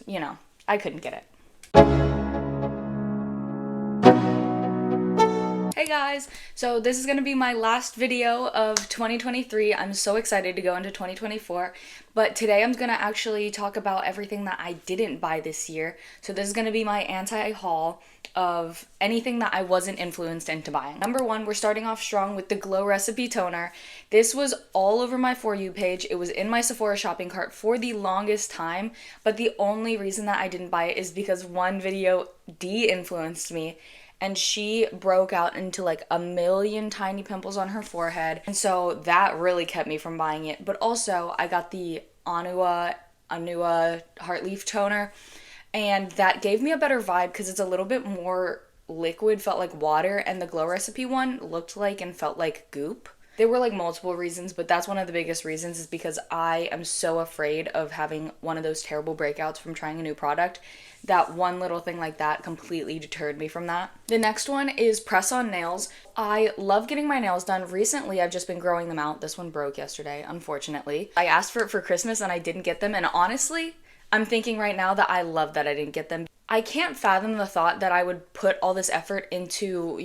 you know, I couldn't get it. Hey guys, so this is going to be my last video of 2023. I'm so excited to go into 2024, but today I'm going to actually talk about everything that I didn't buy this year. So this is going to be my anti-haul of anything that I wasn't influenced into buying. Number one, we're starting off strong with the Glow Recipe Toner. This was all over my For You page. It was in my Sephora shopping cart for the longest time, but the only reason that I didn't buy it is because one video de-influenced me, and she broke out into like a million tiny pimples on her forehead. And so that really kept me from buying it. But also, I got the Anua Heartleaf Toner, and that gave me a better vibe because it's a little bit more liquid, felt like water, and the Glow Recipe one looked like and felt like goop. There were like multiple reasons, but that's one of the biggest reasons, is because I am so afraid of having one of those terrible breakouts from trying a new product. That one little thing like that completely deterred me from that. The next one is press-on nails. I love getting my nails done. Recently, I've just been growing them out. This one broke yesterday, unfortunately. I asked for it for Christmas and I didn't get them, and honestly, I'm thinking right now that I love that I didn't get them. I can't fathom the thought that I would put all this effort into,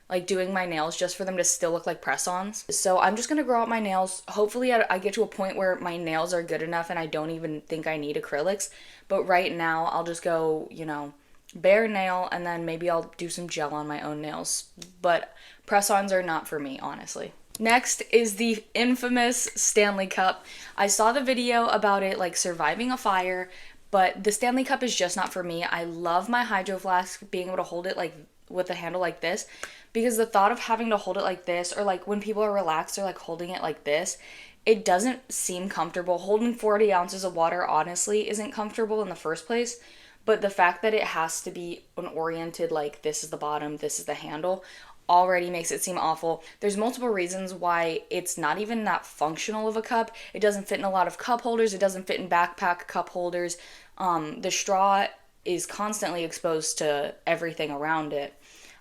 like doing my nails just for them to still look like press-ons. So I'm just gonna grow out my nails. Hopefully I get to a point where my nails are good enough and I don't even think I need acrylics. But right now I'll just go, bare nail, and then maybe I'll do some gel on my own nails. But press-ons are not for me, honestly. Next is the infamous Stanley Cup. I saw the video about it like surviving a fire, but the Stanley Cup is just not for me. I love my Hydro Flask being able to hold it like with a handle like this, because the thought of having to hold it like this, or like when people are relaxed, they're like holding it like this, it doesn't seem comfortable. Holding 40 ounces of water honestly isn't comfortable in the first place, but the fact that it has to be oriented like this is the bottom, this is the handle, already makes it seem awful. There's multiple reasons why it's not even that functional of a cup. It doesn't fit in a lot of cup holders. It doesn't fit in backpack cup holders. The straw is constantly exposed to everything around it.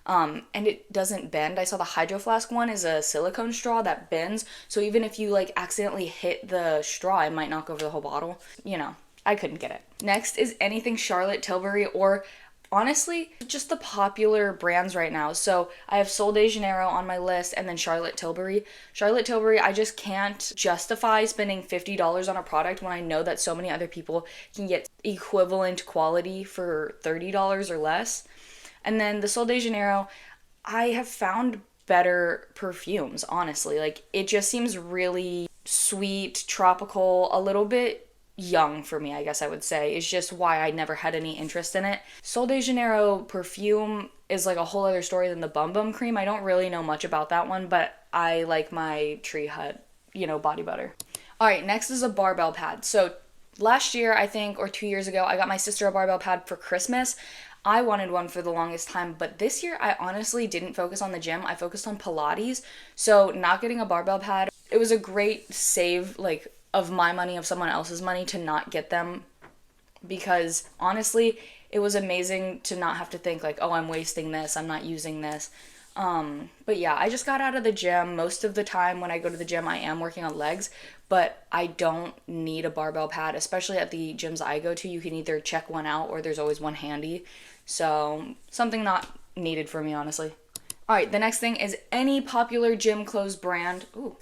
And it doesn't bend. I saw the Hydro Flask one is a silicone straw that bends, so even if you like accidentally hit the straw, it might knock over the whole bottle. I couldn't get it. Next is anything Charlotte Tilbury, or honestly, just the popular brands right now. So I have Sol de Janeiro on my list, and then Charlotte Tilbury. Charlotte Tilbury, I just can't justify spending $50 on a product when I know that so many other people can get equivalent quality for $30 or less. And then the Sol de Janeiro, I have found better perfumes, honestly. Like, it just seems really sweet, tropical, a little bit young for me, I guess I would say, is just why I never had any interest in it. Sol de Janeiro perfume is like a whole other story than the Bum Bum cream. I don't really know much about that one, but I like my Tree Hut, body butter. All right, next is a barbell pad. So last year, I think, or 2 years ago, I got my sister a barbell pad for Christmas. I wanted one for the longest time, but this year I honestly didn't focus on the gym. I focused on Pilates. So not getting a barbell pad, it was a great save, like, of my money, of someone else's money, to not get them, because honestly, it was amazing to not have to think like, oh, I'm wasting this, I'm not using this. But yeah, I just got out of the gym. Most of the time when I go to the gym, I am working on legs, but I don't need a barbell pad, especially at the gyms I go to. You can either check one out or there's always one handy. So something not needed for me, honestly. All right, the next thing is any popular gym clothes brand. Ooh,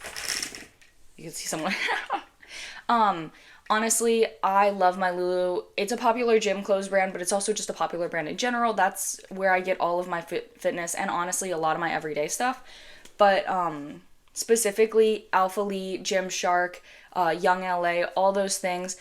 you can see someone. Honestly, I love my Lulu. It's a popular gym clothes brand, but it's also just a popular brand in general. That's where I get all of my fitness and honestly a lot of my everyday stuff. But specifically Alpha Lee, Gymshark, Young LA, all those things,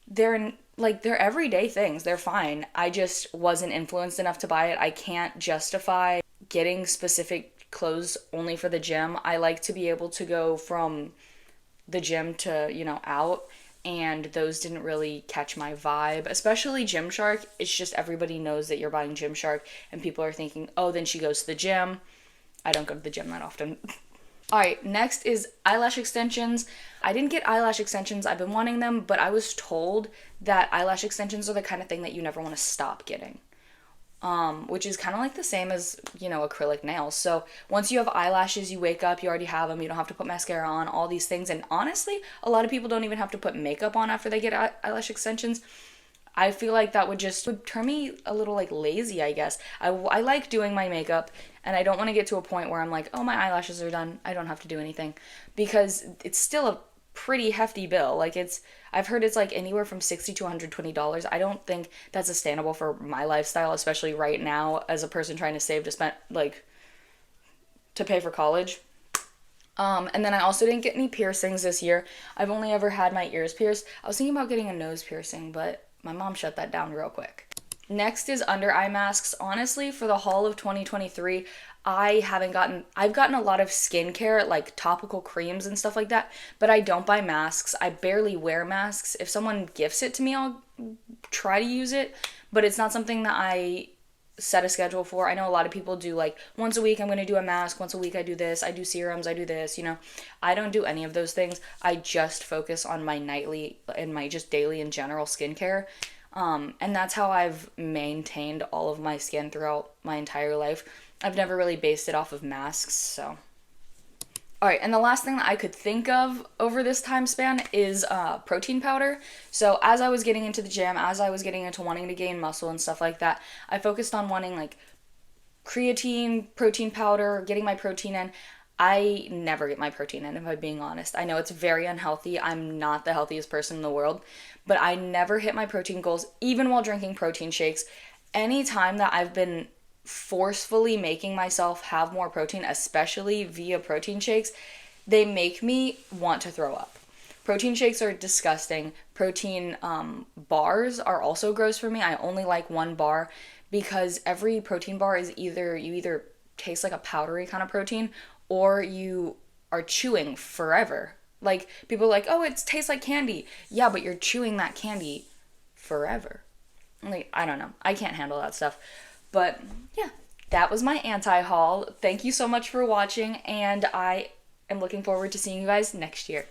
they're everyday things. They're fine. I just wasn't influenced enough to buy it. I can't justify getting specific clothes only for the gym. I like to be able to go from the gym to, out, and those didn't really catch my vibe, especially Gymshark. It's just everybody knows that you're buying Gymshark, and people are thinking, oh, then she goes to the gym. I don't go to the gym that often. All right, next is eyelash extensions. I didn't get eyelash extensions. I've been wanting them, but I was told that eyelash extensions are the kind of thing that you never want to stop getting. Which is kind of like the same as, acrylic nails. So once you have eyelashes, you wake up, you already have them, you don't have to put mascara on, all these things. And honestly, a lot of people don't even have to put makeup on after they get eyelash extensions. I feel like that would turn me a little like lazy, I guess. I like doing my makeup, and I don't want to get to a point where I'm like, oh, my eyelashes are done, I don't have to do anything, because it's still a pretty hefty bill. Like, I've heard it's like anywhere from $60 to $120. I don't think that's sustainable for my lifestyle, especially right now as a person trying to save to spend like to pay for college. And then I also didn't get any piercings this year. I've only ever had my ears pierced. I was thinking about getting a nose piercing, but my mom shut that down real quick. Next is under eye masks. Honestly, for the fall of 2023, I've gotten a lot of skincare, like topical creams and stuff like that, but I don't buy masks. I barely wear masks. If someone gifts it to me, I'll try to use it, but it's not something that I set a schedule for. I know a lot of people do like once a week I'm going to do a mask, once a week I do this, I do serums, I do this, you know. I don't do any of those things. I just focus on my nightly and my just daily and general skincare. And that's how I've maintained all of my skin throughout my entire life. I've never really based it off of masks, so. All right, and the last thing that I could think of over this time span is protein powder. So as I was getting into the gym, as I was getting into wanting to gain muscle and stuff like that, I focused on wanting like creatine, protein powder, getting my protein in. I never get my protein in, if I'm being honest. I know it's very unhealthy. I'm not the healthiest person in the world, but I never hit my protein goals, even while drinking protein shakes. Anytime that I've been forcefully making myself have more protein, especially via protein shakes, they make me want to throw up. Protein shakes are disgusting. Protein bars are also gross for me. I only like one bar because every protein bar is either taste like a powdery kind of protein or you are chewing forever. Like, people are like, oh, it tastes like candy. Yeah, but you're chewing that candy forever. Like, I don't know. I can't handle that stuff. But yeah, that was my anti-haul. Thank you so much for watching, and I am looking forward to seeing you guys next year.